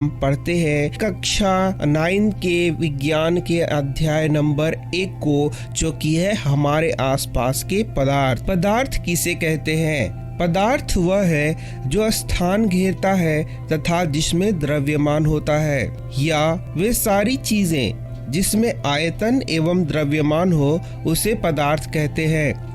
पढ़ते हैं कक्षा 9 के विज्ञान के अध्याय नंबर 1 को, जो कि है हमारे आसपास के पदार्थ। पदार्थ किसे कहते हैं? पदार्थ वह है जो स्थान घेरता है तथा जिसमें द्रव्यमान होता है, या वे सारी चीजें जिसमें आयतन एवं द्रव्यमान हो उसे पदार्थ कहते हैं।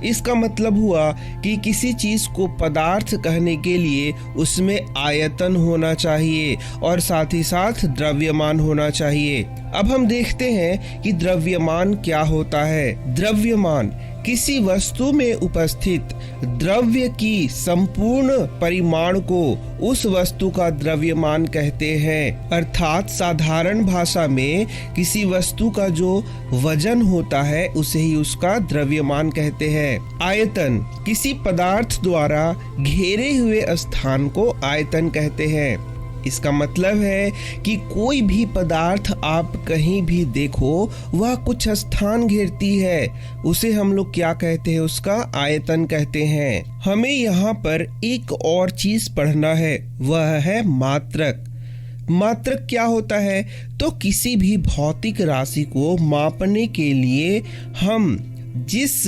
इसका मतलब हुआ कि किसी चीज को पदार्थ कहने के लिए उसमें आयतन होना चाहिए और साथ ही साथ द्रव्यमान होना चाहिए। अब हम देखते हैं कि द्रव्यमान क्या होता है। द्रव्यमान किसी वस्तु में उपस्थित द्रव्य की संपूर्ण परिमाण को उस वस्तु का द्रव्यमान कहते हैं। अर्थात साधारण भाषा में किसी वस्तु का जो वजन होता है उसे ही उसका द्रव्यमान कहते हैं। आयतन किसी पदार्थ द्वारा घेरे हुए स्थान को आयतन कहते हैं। इसका मतलब है कि कोई भी पदार्थ आप कहीं भी देखो वह कुछ स्थान घेरती है, उसे हम लोग क्या कहते हैं? उसका आयतन कहते हैं। हमें यहाँ पर एक और चीज पढ़ना है, वह है मात्रक। मात्रक क्या होता है? तो किसी भी भौतिक राशि को मापने के लिए हम जिस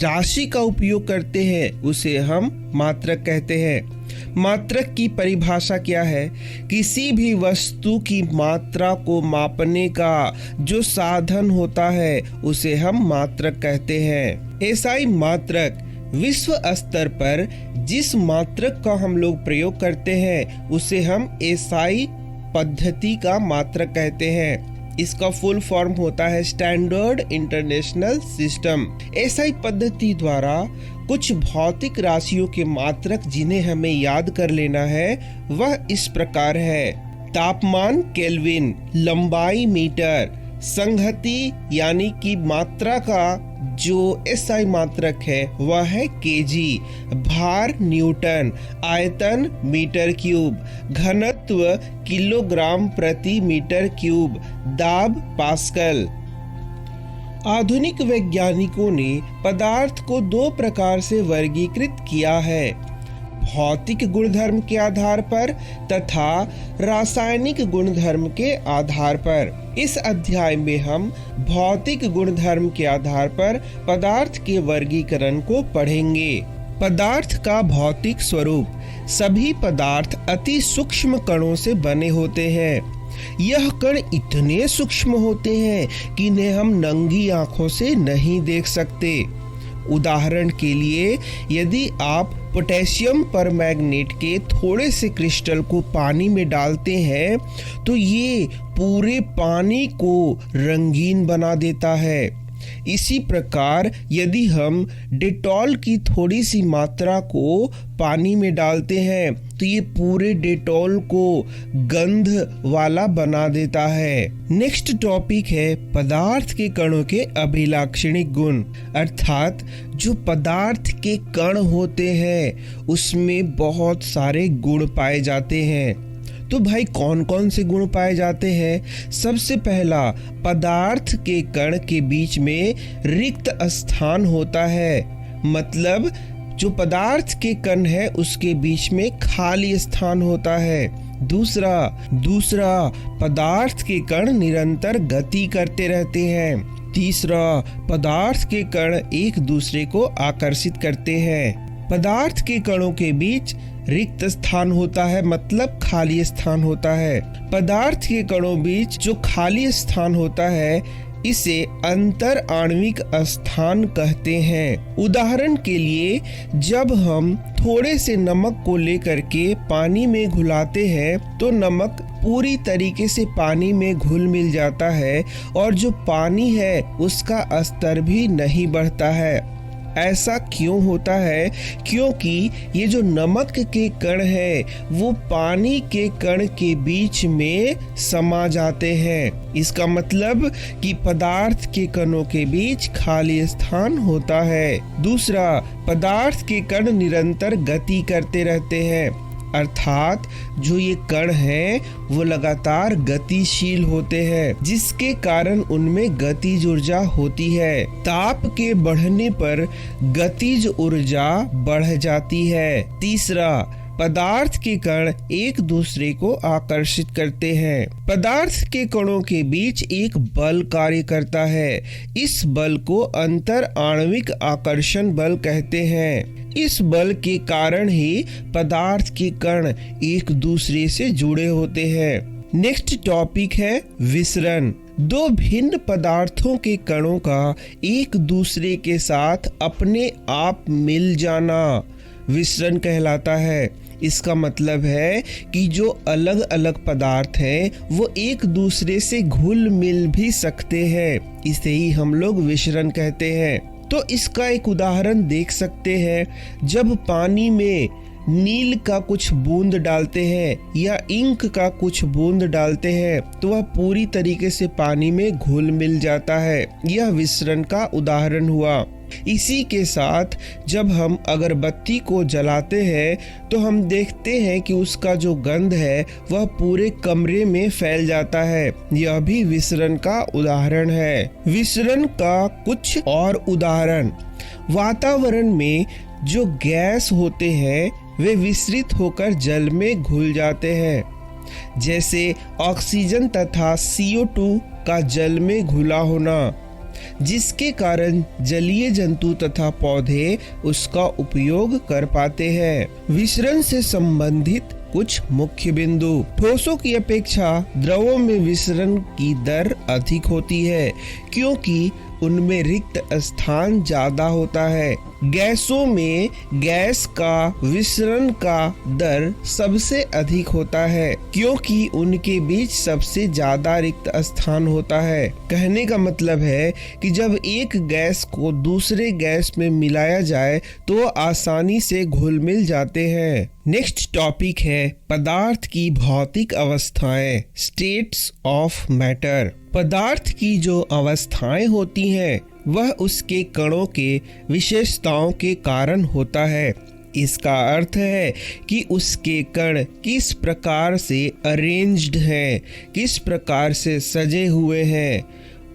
राशि का उपयोग करते हैं उसे हम मात्रक कहते हैं। मात्रक की परिभाषा क्या है? किसी भी वस्तु की मात्रा को मापने का जो साधन होता है उसे हम मात्रक कहते हैं। एसआई मात्रक विश्व स्तर पर जिस मात्रक का हम लोग प्रयोग करते हैं उसे हम एसआई पद्धति का मात्रक कहते हैं। इसका फुल फॉर्म होता है स्टैंडर्ड इंटरनेशनल सिस्टम। एसआई पद्धति द्वारा कुछ भौतिक राशियों के मात्रक जिन्हें हमें याद कर लेना है वह इस प्रकार है। तापमान केल्विन, लंबाई मीटर, संहति यानी कि मात्रा का जो एसआई मात्रक है वह है केजी, भार न्यूटन, आयतन मीटर क्यूब, घनत्व किलोग्राम प्रति मीटर क्यूब, दाब पास्कल। आधुनिक वैज्ञानिकों ने पदार्थ को 2 प्रकार से वर्गीकृत किया है, भौतिक गुणधर्म के आधार पर तथा रासायनिक गुणधर्म के आधार पर। इस अध्याय में हम भौतिक गुणधर्म के आधार पर पदार्थ के वर्गीकरण को पढ़ेंगे। पदार्थ का भौतिक स्वरूप। सभी पदार्थ अति सूक्ष्म कणों से बने होते हैं। यह कण इतने सूक्ष्म होते हैं कि इन्हें हम नंगी आंखों से नहीं देख सकते। उदाहरण के लिए यदि आप पोटेशियम परमैंगनेट के थोड़े से क्रिस्टल को पानी में डालते हैं तो ये पूरे पानी को रंगीन बना देता है। इसी प्रकार यदि हम डेटॉल की थोड़ी सी मात्रा को पानी में डालते हैं तो ये पूरे डेटॉल को गंध वाला बना देता है। नेक्स्ट टॉपिक है पदार्थ के कणों के अभिलाक्षणिक गुण। अर्थात जो पदार्थ के कण होते हैं उसमें बहुत सारे गुण पाए जाते हैं। तो भाई कौन कौन से गुण पाए जाते हैं? सबसे पहला, पदार्थ के कण के बीच में रिक्त स्थान होता है। मतलब जो पदार्थ के कण है उसके बीच में खाली स्थान होता है। दूसरा पदार्थ के कण निरंतर गति करते रहते हैं। तीसरा, पदार्थ के कण एक दूसरे को आकर्षित करते हैं। पदार्थ के कणों के बीच रिक्त स्थान होता है, मतलब खाली स्थान होता है। पदार्थ के कणों बीच जो खाली स्थान होता है इसे अंतर आणविक स्थान कहते हैं। उदाहरण के लिए जब हम थोड़े से नमक को लेकर के पानी में घुलाते हैं तो नमक पूरी तरीके से पानी में घुल मिल जाता है और जो पानी है उसका स्तर भी नहीं बढ़ता है। ऐसा क्यों होता है? क्योंकि ये जो नमक के कण है वो पानी के कण के बीच में समा जाते हैं। इसका मतलब कि पदार्थ के कणों के बीच खाली स्थान होता है। दूसरा, पदार्थ के कण निरंतर गति करते रहते हैं। अर्थात जो ये कण हैं वो लगातार गतिशील होते हैं जिसके कारण उनमें गतिज ऊर्जा होती है। ताप के बढ़ने पर गतिज ऊर्जा बढ़ जाती है। तीसरा, पदार्थ के कण एक दूसरे को आकर्षित करते हैं। पदार्थ के कणों के बीच एक बल कार्य करता है। इस बल को अंतर आणविक आकर्षण बल कहते हैं। इस बल के कारण ही पदार्थ के कण एक दूसरे से जुड़े होते हैं। नेक्स्ट टॉपिक है विसरण। दो भिन्न पदार्थों के कणों का एक दूसरे के साथ अपने आप मिल जाना विसरण कहलाता है। इसका मतलब है कि जो अलग अलग पदार्थ हैं वो एक दूसरे से घुल मिल भी सकते हैं। इसे ही हम लोग विसरण कहते हैं। तो इसका एक उदाहरण देख सकते हैं। जब पानी में नील का कुछ बूंद डालते हैं या इंक का कुछ बूंद डालते हैं तो वह पूरी तरीके से पानी में घुल मिल जाता है। यह विसरण का उदाहरण हुआ। इसी के साथ जब हम अगरबत्ती को जलाते हैं तो हम देखते हैं कि उसका जो गंध है वह पूरे कमरे में फैल जाता है। यह भी विसरण का उदाहरण है। विसरण का कुछ और उदाहरण, वातावरण में जो गैस होते हैं वे विसरित होकर जल में घुल जाते हैं। जैसे ऑक्सीजन तथा CO2 का जल में घुला होना, जिसके कारण जलीय जंतु तथा पौधे उसका उपयोग कर पाते हैं। विसरण से संबंधित कुछ मुख्य बिंदु। ठोसों की अपेक्षा द्रवों में विसरण की दर अधिक होती है क्योंकि उनमें रिक्त स्थान ज्यादा होता है। गैसों में गैस का विसरण का दर सबसे अधिक होता है क्योंकि उनके बीच सबसे ज्यादा रिक्त स्थान होता है। कहने का मतलब है कि जब एक गैस को दूसरे गैस में मिलाया जाए तो आसानी से घुल मिल जाते हैं। नेक्स्ट टॉपिक है पदार्थ की भौतिक अवस्थाएं, स्टेट्स ऑफ मैटर। पदार्थ की जो अवस्थाएं होती हैं वह उसके कणों के विशेषताओं के कारण होता है। इसका अर्थ है कि उसके कण किस प्रकार से अरेंज्ड हैं, किस प्रकार से सजे हुए हैं,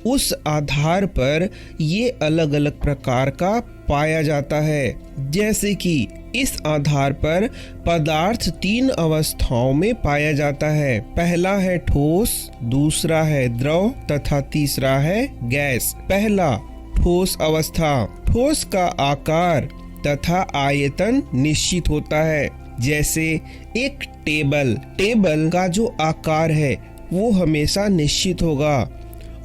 उस आधार पर ये अलग अलग प्रकार का पाया जाता है। जैसे कि इस आधार पर पदार्थ 3 अवस्थाओं में पाया जाता है। पहला है ठोस, दूसरा है द्रव तथा तीसरा है गैस। पहला, ठोस अवस्था। ठोस का आकार तथा आयतन निश्चित होता है। जैसे एक टेबल का जो आकार है वो हमेशा निश्चित होगा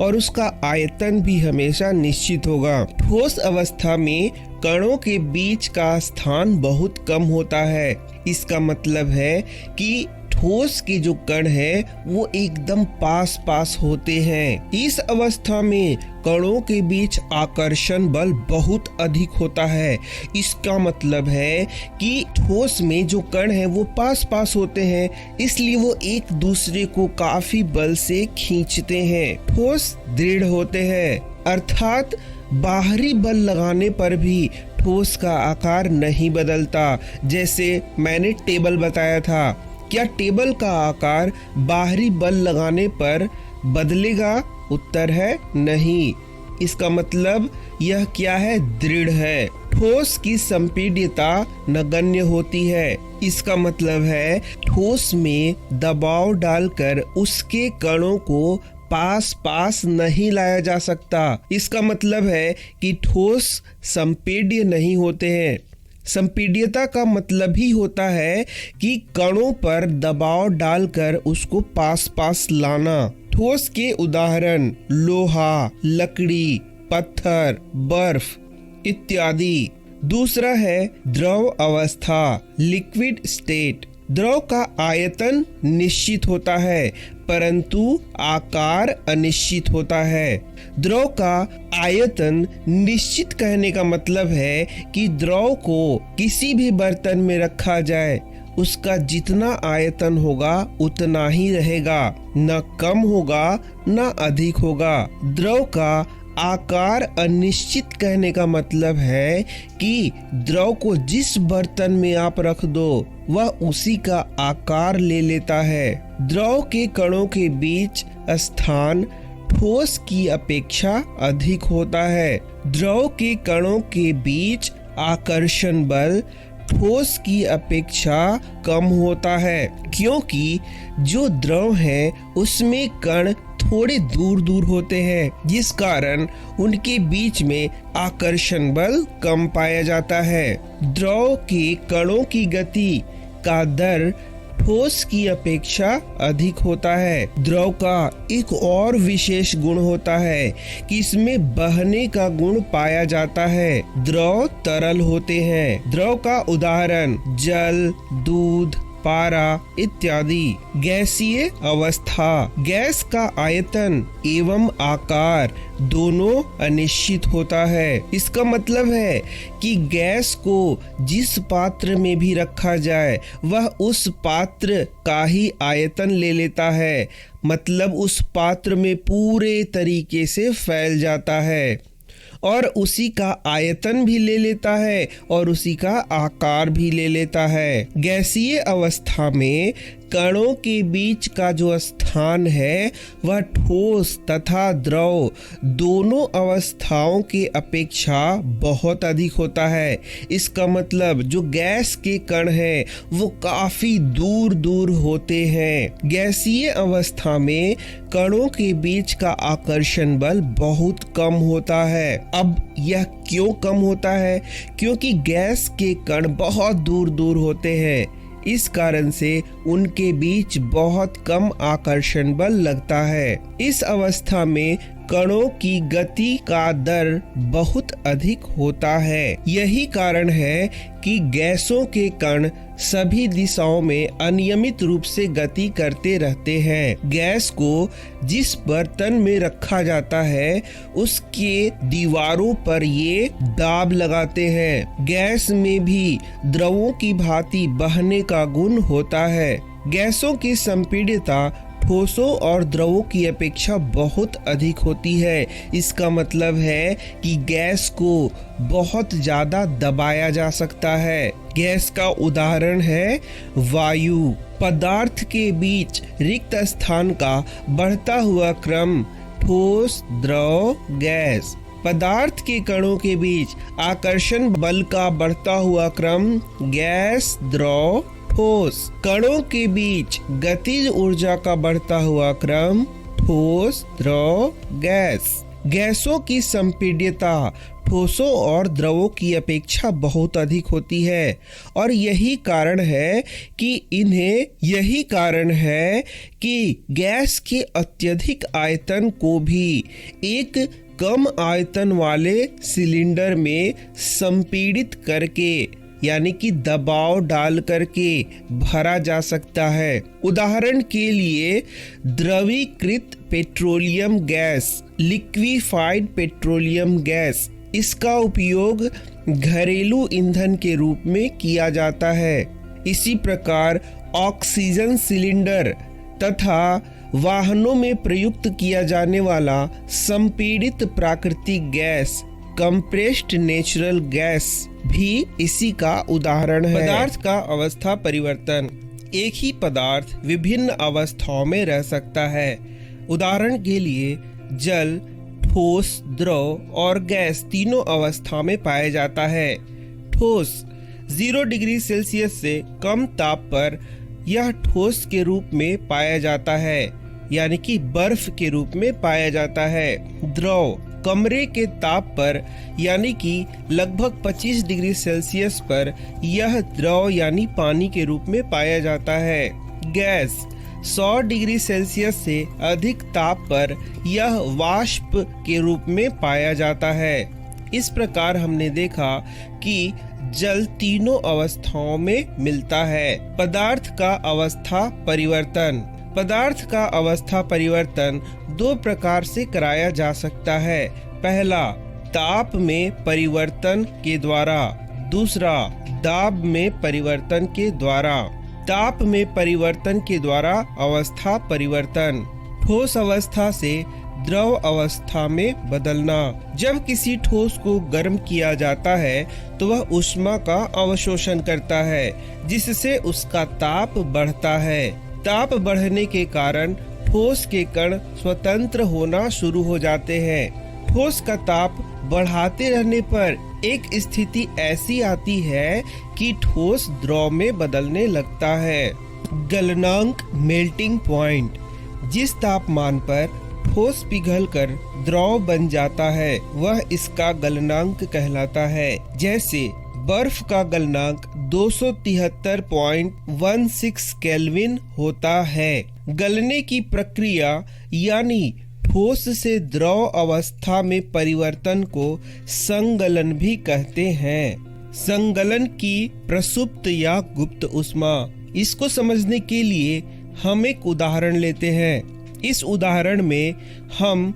और उसका आयतन भी हमेशा निश्चित होगा। ठोस अवस्था में कणों के बीच का स्थान बहुत कम होता है। इसका मतलब है कि ठोस के जो कण है वो एकदम पास पास होते हैं। इस अवस्था में कणों के बीच आकर्षण बल बहुत अधिक होता है। इसका मतलब है कि ठोस में जो कण है वो पास पास होते हैं, इसलिए वो एक दूसरे को काफी बल से खींचते हैं। ठोस दृढ़ होते हैं, अर्थात बाहरी बल लगाने पर भी ठोस का आकार नहीं बदलता। जैसे मैंने टेबल बताया था, क्या टेबल का आकार बाहरी बल लगाने पर बदलेगा? उत्तर है नहीं। इसका मतलब यह क्या है? दृढ़ है। ठोस की संपीड्यता नगण्य होती है। इसका मतलब है ठोस में दबाव डालकर उसके कणों को पास पास नहीं लाया जा सकता। इसका मतलब है कि ठोस संपीड्य नहीं होते हैं। संपीड्यता का मतलब ही होता है कि कणों पर दबाव डालकर उसको पास पास लाना। ठोस के उदाहरण लोहा, लकड़ी, पत्थर, बर्फ इत्यादि। दूसरा है द्रव अवस्था, लिक्विड स्टेट। द्रव का आयतन निश्चित होता है परंतु आकार अनिश्चित होता है। द्रव का आयतन निश्चित कहने का मतलब है कि द्रव को किसी भी बर्तन में रखा जाए उसका जितना आयतन होगा उतना ही रहेगा, न कम होगा न अधिक होगा। द्रव का आकार अनिश्चित कहने का मतलब है कि द्रव को जिस बर्तन में आप रख दो वह उसी का आकार ले लेता है। द्रव के कणों के बीच स्थान ठोस की अपेक्षा अधिक होता है। द्रव के कणों के बीच आकर्षण बल ठोस की अपेक्षा कम होता है, क्योंकि जो द्रव है उसमें कण थोड़े दूर दूर होते हैं, जिस कारण उनके बीच में आकर्षण बल कम पाया जाता है। द्रव के कणों की गति का दर ठोस की अपेक्षा अधिक होता है। द्रव का एक और विशेष गुण होता है कि इसमें बहने का गुण पाया जाता है। द्रव तरल होते हैं। द्रव का उदाहरण जल, दूध, पारा इत्यादि। गैसीय अवस्था, गैस का आयतन एवं आकार दोनों अनिश्चित होता है। इसका मतलब है कि गैस को जिस पात्र में भी रखा जाए वह उस पात्र का ही आयतन ले लेता है, मतलब उस पात्र में पूरे तरीके से फैल जाता है और उसी का आयतन भी ले लेता है और उसी का आकार भी ले लेता है। गैसीय अवस्था में कणों के बीच का जो स्थान है वह ठोस तथा द्रव दोनों अवस्थाओं के अपेक्षा बहुत अधिक होता है। इसका मतलब जो गैस के कण हैं वो काफी दूर दूर होते हैं। गैसीय अवस्था में कणों के बीच का आकर्षण बल बहुत कम होता है। अब यह क्यों कम होता है? क्योंकि गैस के कण बहुत दूर दूर होते हैं, इस कारण से उनके बीच बहुत कम आकर्षण बल लगता है। इस अवस्था में कणों की गति का दर बहुत अधिक होता है। यही कारण है कि गैसों के कण सभी दिशाओं में अनियमित रूप से गति करते रहते हैं। गैस को जिस बर्तन में रखा जाता है उसके दीवारों पर ये दाब लगाते हैं। गैस में भी द्रवों की भांति बहने का गुण होता है। गैसों की संपीड्यता ठोसों और द्रवों की अपेक्षा बहुत अधिक होती है। इसका मतलब है कि गैस को बहुत ज्यादा दबाया जा सकता है। गैस का उदाहरण है वायु। पदार्थ के बीच रिक्त स्थान का बढ़ता हुआ क्रम ठोस, द्रव, गैस। पदार्थ के कणों के बीच आकर्षण बल का बढ़ता हुआ क्रम गैस, द्रव, ठोस। कणों के बीच गतिज ऊर्जा का बढ़ता हुआ क्रम ठोस, द्रव, गैस। गैसों की संपीड्यता ठोसों और द्रवों की अपेक्षा बहुत अधिक होती है और यही कारण है कि गैस के अत्यधिक आयतन को भी एक कम आयतन वाले सिलेंडर में संपीड़ित करके यानी कि दबाव डाल करके भरा जा सकता है। उदाहरण के लिए द्रवीकृत petroleum gas, liquefied petroleum gas, इसका उपयोग घरेलू ईंधन के रूप में किया जाता है। इसी प्रकार ऑक्सीजन सिलेंडर तथा वाहनों में प्रयुक्त किया जाने वाला संपीड़ित प्राकृतिक गैस, कंप्रेस्ड नेचुरल गैस भी इसी का उदाहरण है। पदार्थ का अवस्था परिवर्तन। एक ही पदार्थ विभिन्न अवस्थाओं में रह सकता है। उदाहरण के लिए जल ठोस, द्रव और गैस तीनों अवस्था में पाया जाता है। ठोस 0 डिग्री सेल्सियस से कम ताप पर यह ठोस के रूप में पाया जाता है, यानी कि बर्फ के रूप में पाया जाता है। द्रव कमरे के ताप पर यानी कि लगभग 25 डिग्री सेल्सियस पर यह द्रव यानी पानी के रूप में पाया जाता है। गैस 100 डिग्री सेल्सियस से अधिक ताप पर यह वाष्प के रूप में पाया जाता है। इस प्रकार हमने देखा कि जल तीनों अवस्थाओं में मिलता है। पदार्थ का अवस्था परिवर्तन। पदार्थ का अवस्था परिवर्तन 2 प्रकार से कराया जा सकता है। पहला ताप में परिवर्तन के द्वारा, दूसरा दाब में परिवर्तन के द्वारा। ताप में परिवर्तन के द्वारा अवस्था परिवर्तन। ठोस अवस्था से द्रव अवस्था में बदलना। जब किसी ठोस को गर्म किया जाता है तो वह ऊष्मा का अवशोषण करता है, जिससे उसका ताप बढ़ता है। ताप बढ़ने के कारण ठोस के कण स्वतंत्र होना शुरू हो जाते हैं। ठोस का ताप बढ़ाते रहने पर एक स्थिति ऐसी आती है कि ठोस द्रव में बदलने लगता है। गलनांक मेल्टिंग पॉइंट, जिस तापमान पर ठोस पिघलकर द्रव बन जाता है वह इसका गलनांक कहलाता है। जैसे बर्फ का गलनांक 273.16 केल्विन होता है। गलने की प्रक्रिया यानी ठोस से द्रव अवस्था में परिवर्तन को संगलन भी कहते हैं। संगलन की प्रसुप्त या गुप्त ऊष्मा, इसको समझने के लिए हम एक उदाहरण लेते हैं। इस उदाहरण में हम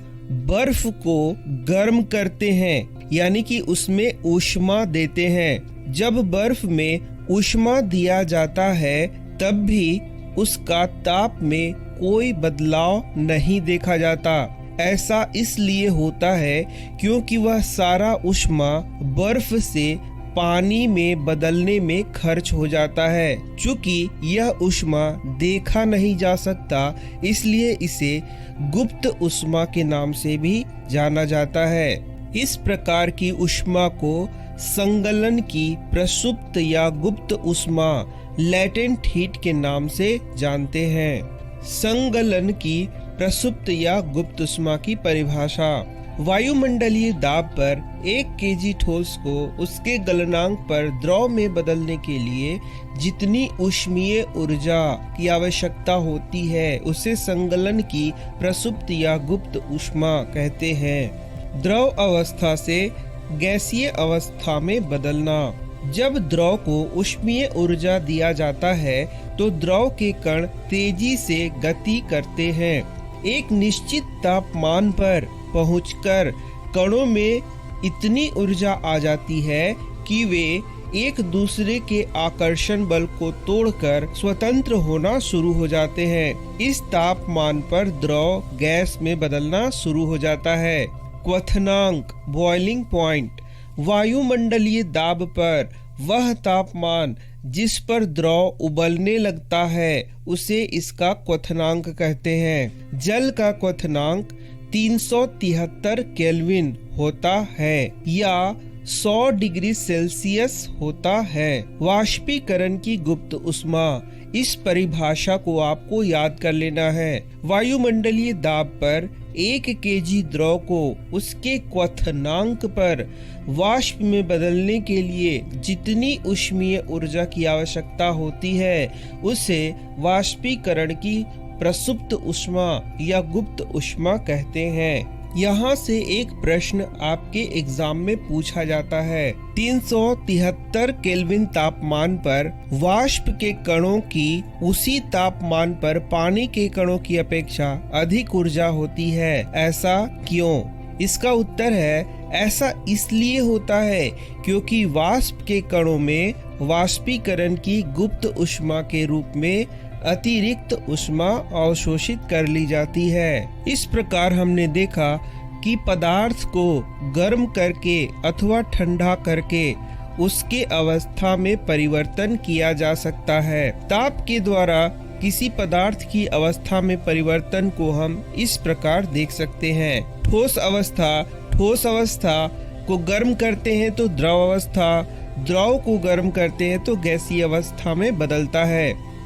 बर्फ को गर्म करते हैं यानी कि उसमें ऊष्मा देते हैं। जब बर्फ में ऊष्मा दिया जाता है तब भी उसका ताप में कोई बदलाव नहीं देखा जाता। ऐसा इसलिए होता है क्योंकि वह सारा ऊष्मा बर्फ से पानी में बदलने में खर्च हो जाता है। चूंकि यह ऊष्मा देखा नहीं जा सकता इसलिए इसे गुप्त ऊष्मा के नाम से भी जाना जाता है। इस प्रकार की ऊष्मा को संगलन की प्रसुप्त या गुप्त ऊष्मा लैटेंट हीट के नाम से जानते हैं। संगलन की प्रसुप्त या गुप्त ऊष्मा की परिभाषा, वायुमंडलीय दाब पर 1 केजी ठोस को उसके गलनांक पर द्रव में बदलने के लिए जितनी ऊष्मीय ऊर्जा की आवश्यकता होती है उसे संगलन की प्रसुप्त या गुप्त ऊष्मा कहते हैं। द्रव अवस्था से गैसीय अवस्था में बदलना, जब द्रव को ऊष्मीय ऊर्जा दिया जाता है तो द्रव के कण तेजी से गति करते हैं। एक निश्चित तापमान पर पहुंचकर कणों में इतनी ऊर्जा आ जाती है कि वे एक दूसरे के आकर्षण बल को तोड़कर स्वतंत्र होना शुरू हो जाते हैं। इस तापमान पर द्रव गैस में बदलना शुरू हो जाता है। क्वथनांक बॉइलिंग पॉइंट, वायुमंडलीय दाब पर वह तापमान जिस पर द्रव उबलने लगता है उसे इसका क्वथनांक कहते हैं। जल का क्वथनांक 373 केल्विन होता है या 100 डिग्री सेल्सियस होता है। वाष्पीकरण की गुप्त ऊष्मा, इस परिभाषा को आपको याद कर लेना है। वायुमंडलीय दाब पर 1 केजी द्रव को उसके क्वथनांक पर वाष्प में बदलने के लिए जितनी ऊष्मीय ऊर्जा की आवश्यकता होती है उसे वाष्पीकरण की प्रसुप्त ऊष्मा या गुप्त ऊष्मा कहते हैं। यहाँ से एक प्रश्न आपके एग्जाम में पूछा जाता है। 373 केल्विन तापमान पर वाष्प के कणों की उसी तापमान पर पानी के कणों की अपेक्षा अधिक ऊर्जा होती है, ऐसा क्यों? इसका उत्तर है ऐसा इसलिए होता है क्योंकि वाष्प के कणों में वाष्पीकरण की गुप्त ऊष्मा के रूप में अतिरिक्त ऊष्मा अवशोषित कर ली जाती है। इस प्रकार हमने देखा कि पदार्थ को गर्म करके अथवा ठंडा करके उसके अवस्था में परिवर्तन किया जा सकता है। ताप के द्वारा किसी पदार्थ की अवस्था में परिवर्तन को हम इस प्रकार देख सकते हैं। ठोस अवस्था को गर्म करते हैं तो द्रव अवस्था, द्रव को गर्म करते हैं तो गैसीय अवस्था में बदलता है।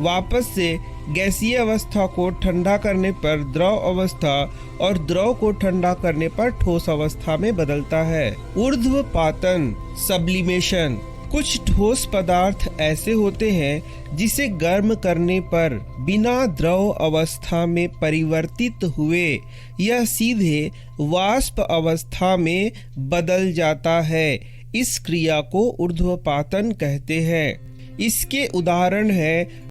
वापस से गैसीय अवस्था को ठंडा करने पर द्रव अवस्था और द्रव को ठंडा करने पर ठोस अवस्था में बदलता है। ऊर्ध्वपातन सब्लिमेशन, कुछ ठोस पदार्थ ऐसे होते हैं जिसे गर्म करने पर बिना द्रव अवस्था में परिवर्तित हुए यह सीधे वाष्प अवस्था में बदल जाता है। इस क्रिया को ऊर्ध्वपातन कहते हैं। इसके उदाहरण है